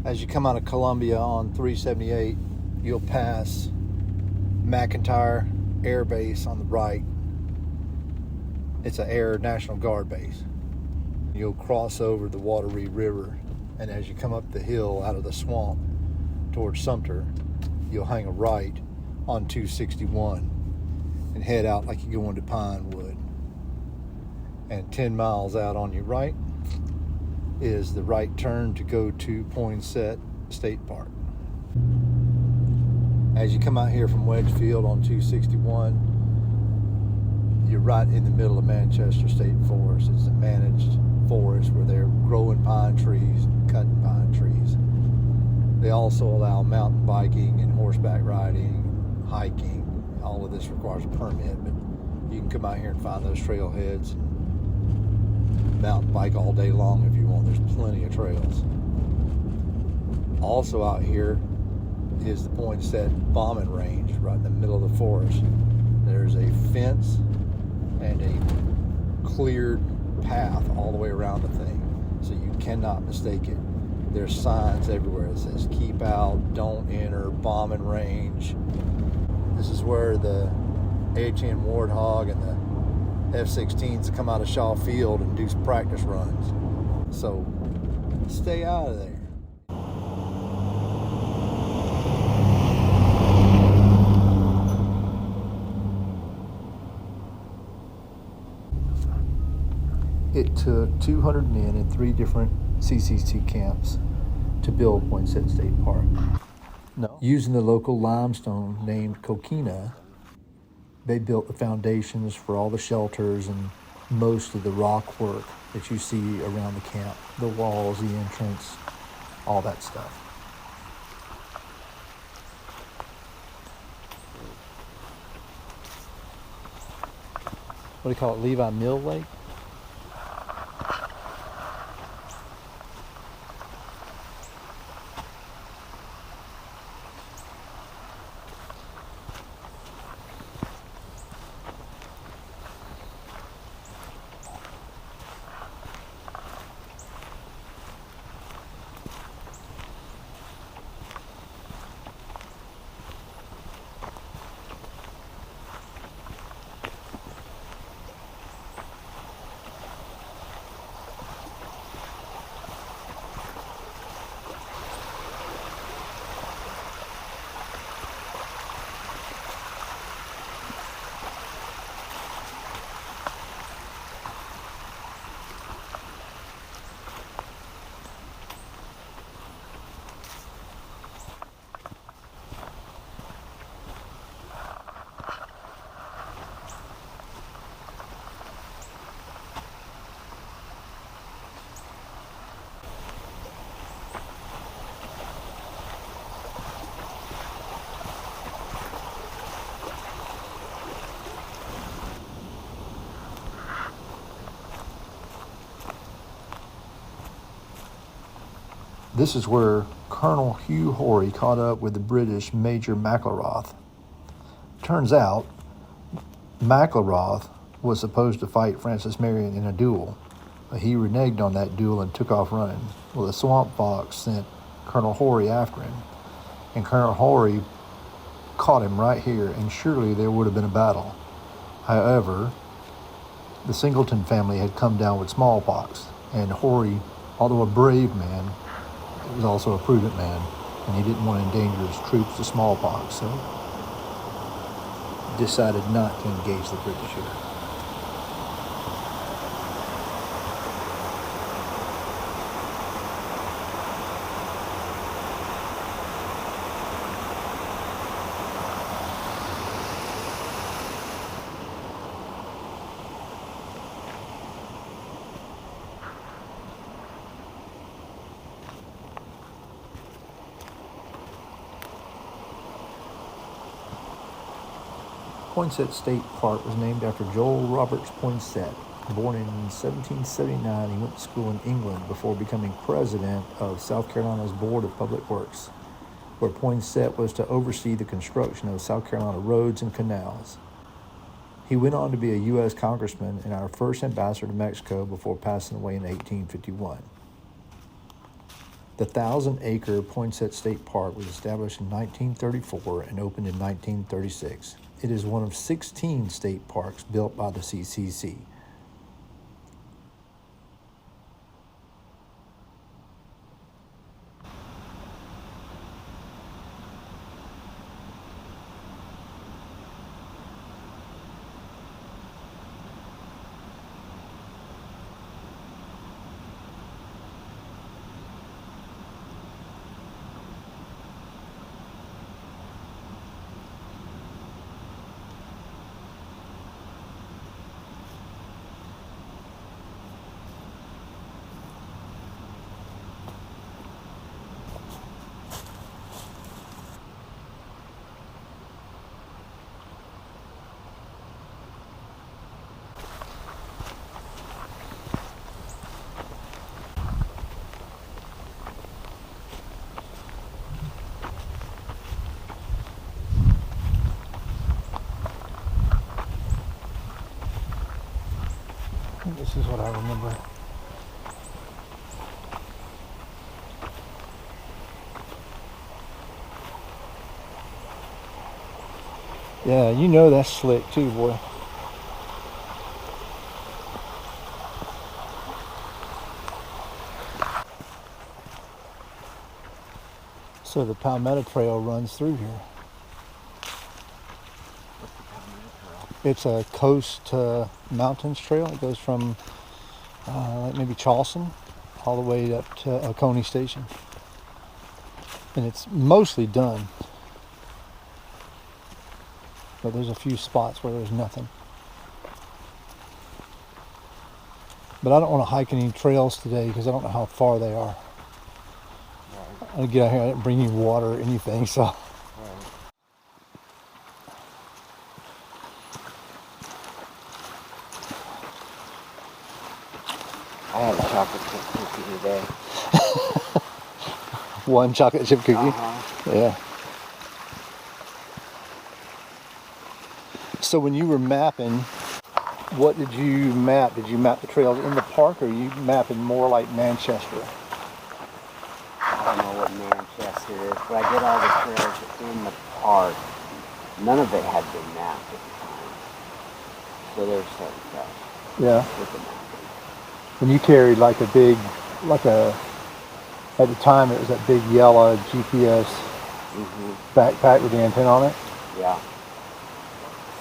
As you come out of Columbia on 378, you'll pass McIntyre Air Base on the right. It's an Air National Guard base. You'll cross over the Wateree River, and as you come up the hill out of the swamp towards Sumter, you'll hang a right on 261 and head out like you're going to Pinewood. And 10 miles out on your right is the right turn to go to Poinsett State Park. As you come out here from Wedgefield on 261, you're right in the middle of Manchester State Forest. It's a managed forest where they're growing pine trees and cutting pine trees. They also allow mountain biking and horseback riding, hiking. All of this requires a permit, but you can come out here and find those trailheads and mountain bike all day long if you want. There's plenty of trails. Also out here is the Poinsett bombing range right in the middle of the forest. There's a fence and a cleared path all the way around the thing, so you cannot mistake it. There's signs everywhere that says keep out, don't enter, bombing range. This is where the A-10 Warthog and the F-16s come out of Shaw Field and do some practice runs. So stay out of there. It took 200 men in 3 different CCC camps to build Poinsett State Park. No. Using the local limestone named coquina, they built the foundations for all the shelters and most of the rock work that you see around the camp, the walls, the entrance, all that stuff. What do you call it, Levi Mill Lake? This is where Colonel Hugh Horry caught up with the British Major McElrath. Turns out, McElrath was supposed to fight Francis Marion in a duel, but he reneged on that duel and took off running. Well, the Swamp Fox sent Colonel Horry after him, and Colonel Horry caught him right here, and surely there would have been a battle. However, the Singleton family had come down with smallpox, and Horry, although a brave man, was also a prudent man, and he didn't want to endanger his troops to smallpox, so decided not to engage the British here. Poinsett State Park was named after Joel Roberts Poinsett. Born in 1779, he went to school in England before becoming president of South Carolina's Board of Public Works, where Poinsett was to oversee the construction of South Carolina roads and canals. He went on to be a U.S. congressman and our first ambassador to Mexico before passing away in 1851. The 1,000-acre Poinsett State Park was established in 1934 and opened in 1936. It is one of 16 state parks built by the CCC. This is what I remember. Yeah, you know that's slick too, boy. So the Palmetto Trail runs through here. It's a coast to mountains trail. It goes from like maybe Charleston all the way up to Oconee Station. And it's mostly done. But there's a few spots where there's nothing. But I don't want to hike any trails today because I don't know how far they are. Right. I get out here, I didn't bring any water or anything, so. Right. I had a chocolate chip cookie today. One chocolate chip cookie? Uh-huh. Yeah. So when you were mapping, what did you map? Did you map the trails in the park, or are you mapping more like Manchester? I don't know what Manchester is, but I did all the trails in the park. None of it had been mapped at the time. So they're starting fresh. Yeah. With the mapping. When you carried like at the time it was that big yellow GPS backpack with the antenna on it? Yeah.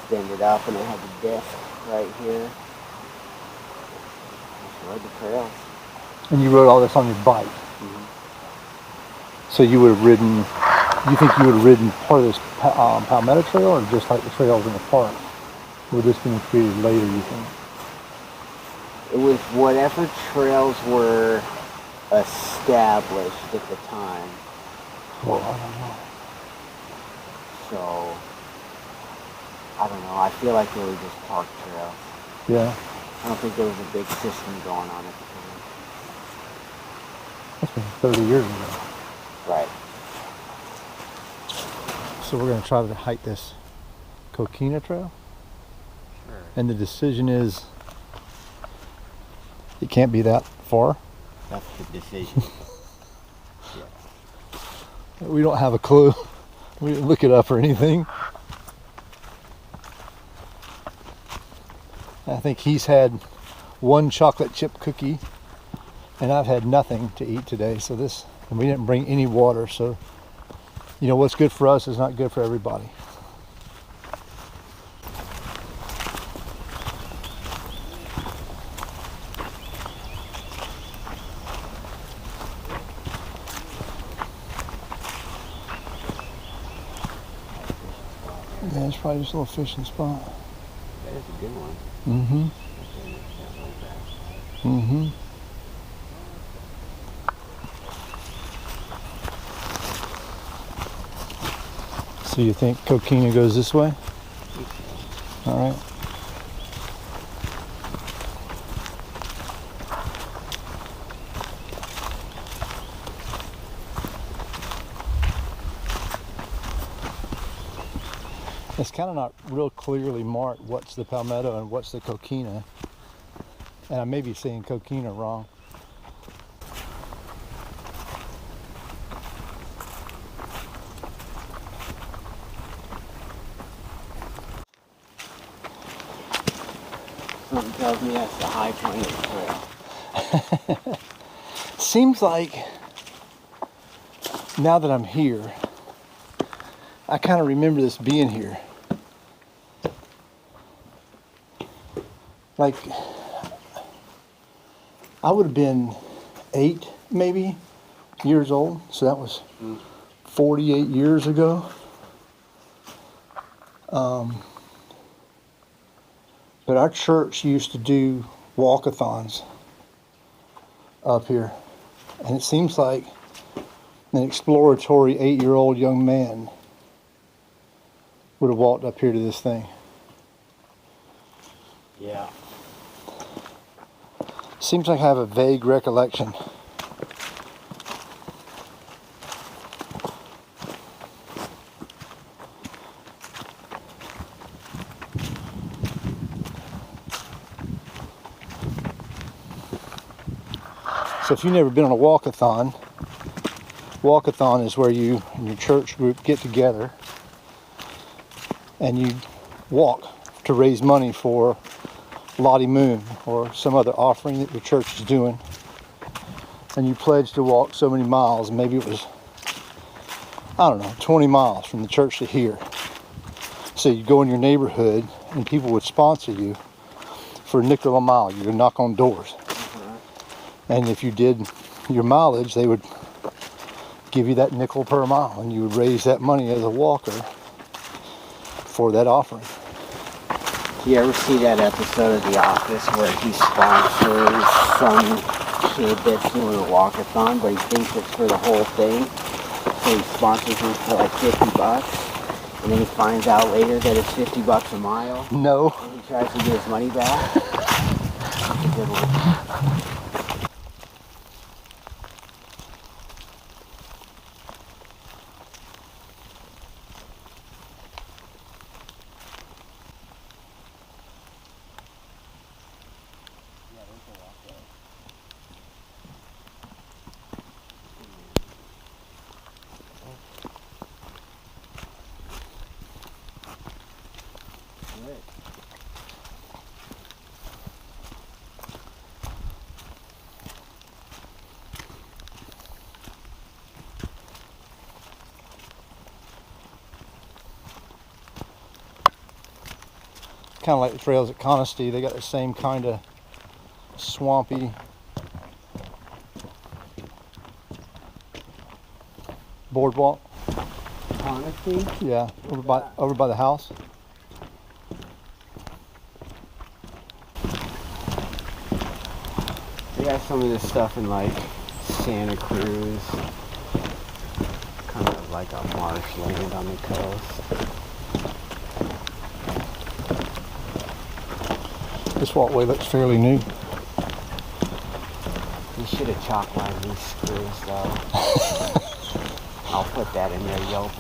Extended up and it had the disc right here. Just rode the trails. And you rode all this on your bike? So you would have ridden, you think you would have ridden part of this Palmetto Trail, or just like the trails in the park? Or this being created later, you think? It was whatever trails were established at the time. Well, I don't know. So, I don't know. I feel like they were just park trails. Yeah. I don't think there was a big system going on at the time. That's been 30 years ago. Right. So we're going to try to hike this Coquina Trail? Sure. And the decision is it can't be that far? That's the decision. Yeah. We don't have a clue. We didn't look it up or anything. I think he's had one chocolate chip cookie and I've had nothing to eat today. So and we didn't bring any water. So, you know, what's good for us is not good for everybody. Yeah, it's probably just a little fishing spot. That is a good one. Mm-hmm. Mm-hmm. So you think Coquina goes this way? All right. It's kind of not real clearly marked what's the Palmetto and what's the Coquina. And I may be saying Coquina wrong. Something tells me that's the high point of the trail. Seems like now that I'm here, I kind of remember this being here. Like, I would have been 8 maybe years old, so that was 48 years ago. But our church used to do walkathons up here, and it seems like an exploratory 8-year-old young man would have walked up here to this thing. Yeah. Seems like I have a vague recollection. So if you've never been on a walkathon is where you and your church group get together and you walk to raise money for Lottie Moon or some other offering that your church is doing. And you pledge to walk so many miles. Maybe it was, I don't know, 20 miles from the church to here. So you go in your neighborhood and people would sponsor you for a nickel a mile. You would knock on doors. And if you did your mileage, they would give you that nickel per mile, and you would raise that money as a walker for that offering. Do you ever see that episode of The Office where he sponsors some kid that's doing a walkathon, but he thinks it's for the whole thing? So he sponsors him for like $50, and then he finds out later that it's $50 a mile. No. And he tries to get his money back. That's a good one. Kind of like the trails at Conisty, they got the same kind of swampy boardwalk. Honesty? Yeah, over by the house. They got some of this stuff in like Santa Cruz, kind of like a marshland on the coast. This walkway looks fairly new. You should have chalk lined these screws though. I'll put that in there, Yelp.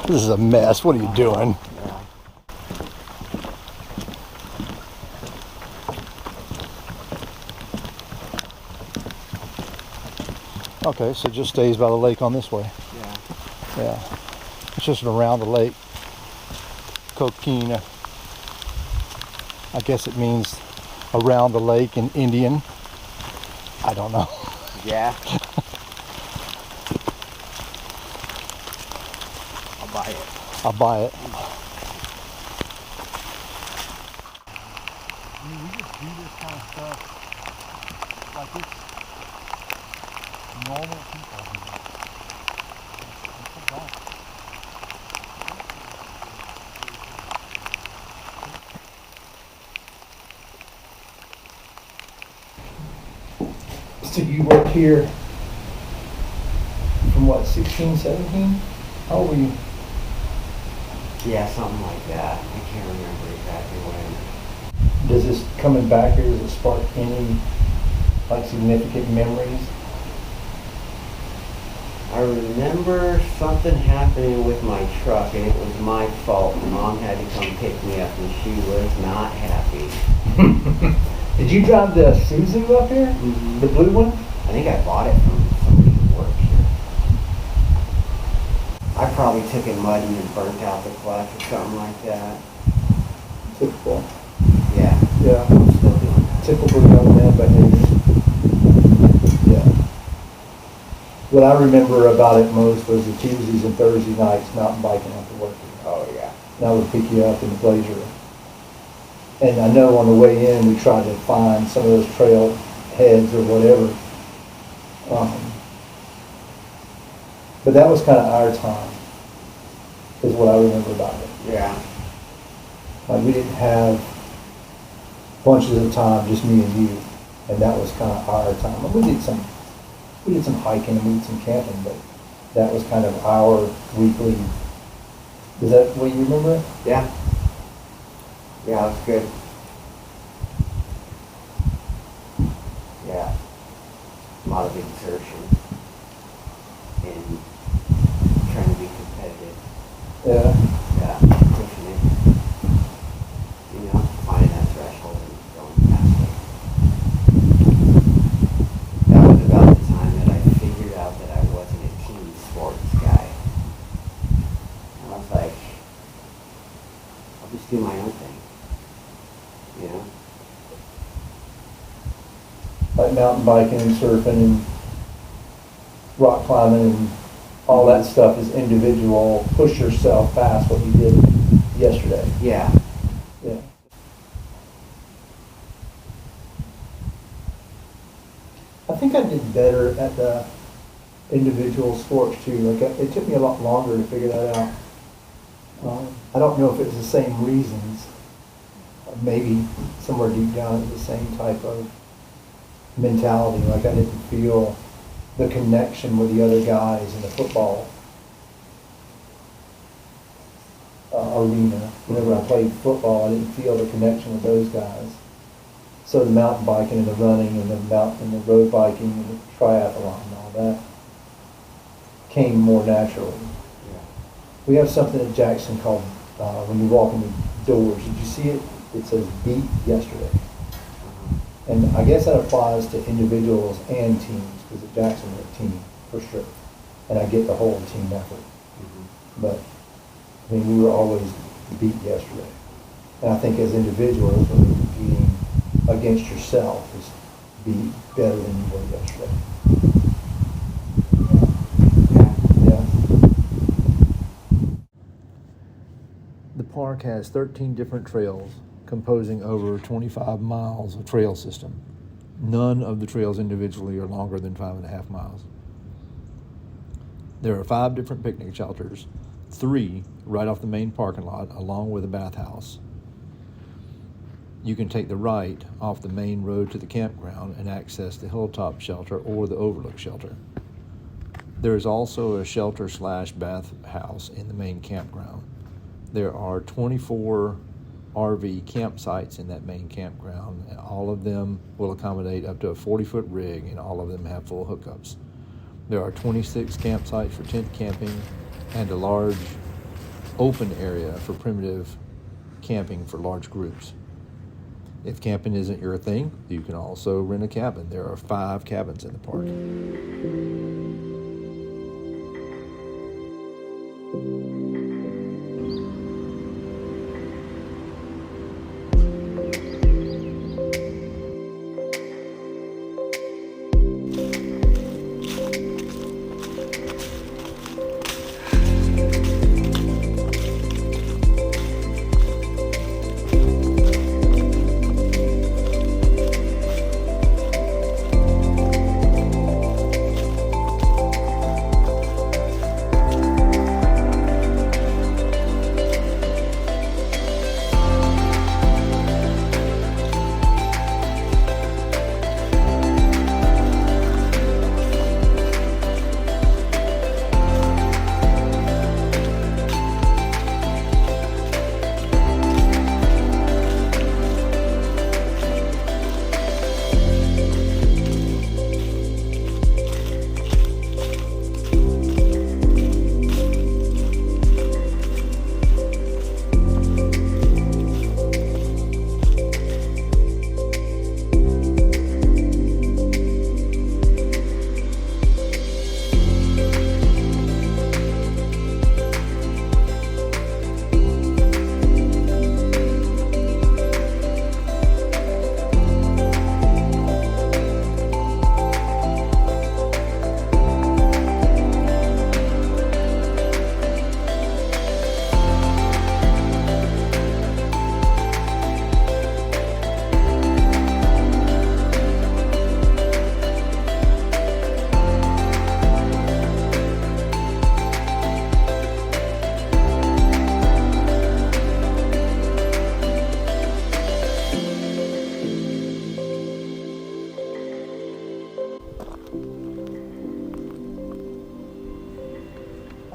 This is a mess. What are you doing? Yeah. Okay, so it just stays by the lake on this way. Yeah. Yeah. It's just around the lake. Coquina. I guess it means around the lake in Indian. I don't know. Yeah. I'll buy it. I'll buy it. I mean, we just do this kind of stuff like it's normal people. So you worked here from what, 16, 17? How old were you? Yeah, something like that. I can't remember exactly when. Does this coming back here, does it spark any like significant memories? I remember something happening with my truck, and it was my fault. Mom had to come pick me up, and she was not happy. Did you drive the Suzu up here? Mm-hmm. The blue one? I think I bought it from somebody who worked here. I probably took it muddy and burnt out the clutch or something like that. Typical. Yeah. I'm still doing that. Typical young man behavior. Yeah. What I remember about it most was the Tuesdays and Thursday nights mountain biking after work. Oh, yeah. And I would pick you up in the Blazer. And I know on the way in, we tried to find some of those trail heads or whatever. But that was kind of our time, is what I remember about it. Yeah. Like, we didn't have bunches of time, just me and you, and that was kind of our time. And we did some hiking and we did some camping, but that was kind of our weekly. Is that what you remember? Yeah. Yeah, that's good. Yeah. A lot of exertion and trying to be competitive. Yeah. Yeah, pushing it. You know, finding that threshold and going past it. That was about the time that I figured out that I wasn't a team sports guy. And I was like, I'll just do my own thing. You know? Like mountain biking and surfing and rock climbing and all that stuff is individual. Push yourself past what you did yesterday. Yeah. Yeah. I think I did better at the individual sports too. Like, it took me a lot longer to figure that out. I don't know if it was the same reasons. Maybe somewhere deep down it was the same type of mentality. Like, I didn't feel the connection with the other guys in the football arena. Whenever I played football, I didn't feel the connection with those guys. So the mountain biking and the running and the road biking and the triathlon and all that came more naturally. Yeah. We have something at Jackson called, when you walk in the doors, did you see it? It says beat yesterday. And I guess that applies to individuals and teams, because at Jackson we're a team, for sure. And I get the whole team effort. Mm-hmm. But, I mean, we were always beat yesterday. And I think as individuals, when you're competing against yourself, is be better than you were yesterday. Yeah. The park has 13 different trails composing over 25 miles of trail system. None of the trails individually are longer than 5.5 miles. There are 5 different picnic shelters, 3 right off the main parking lot, along with a bathhouse. You can take the right off the main road to the campground and access the hilltop shelter or the overlook shelter. There is also a shelter/bathhouse in the main campground. There are 24 RV campsites in that main campground, and all of them will accommodate up to a 40-foot rig, and all of them have full hookups. There are 26 campsites for tent camping and a large open area for primitive camping for large groups. If camping isn't your thing, you can also rent a cabin. There are 5 cabins in the park.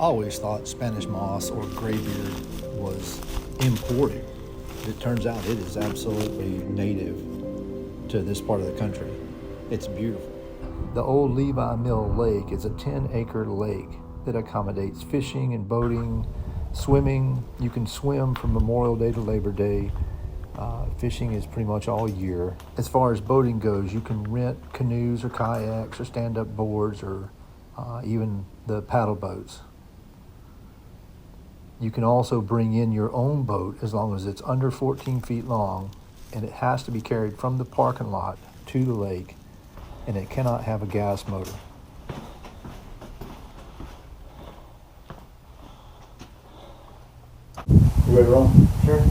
always thought Spanish moss or graybeard was imported. It turns out it is absolutely native to this part of the country. It's beautiful. The old Levi Mill Lake is a 10-acre lake that accommodates fishing and boating, swimming. You can swim from Memorial Day to Labor Day. Fishing is pretty much all year. As far as boating goes, you can rent canoes or kayaks or stand-up boards or even the paddle boats. You can also bring in your own boat as long as it's under 14 feet long, and it has to be carried from the parking lot to the lake, and it cannot have a gas motor. You ready to roll? Sure.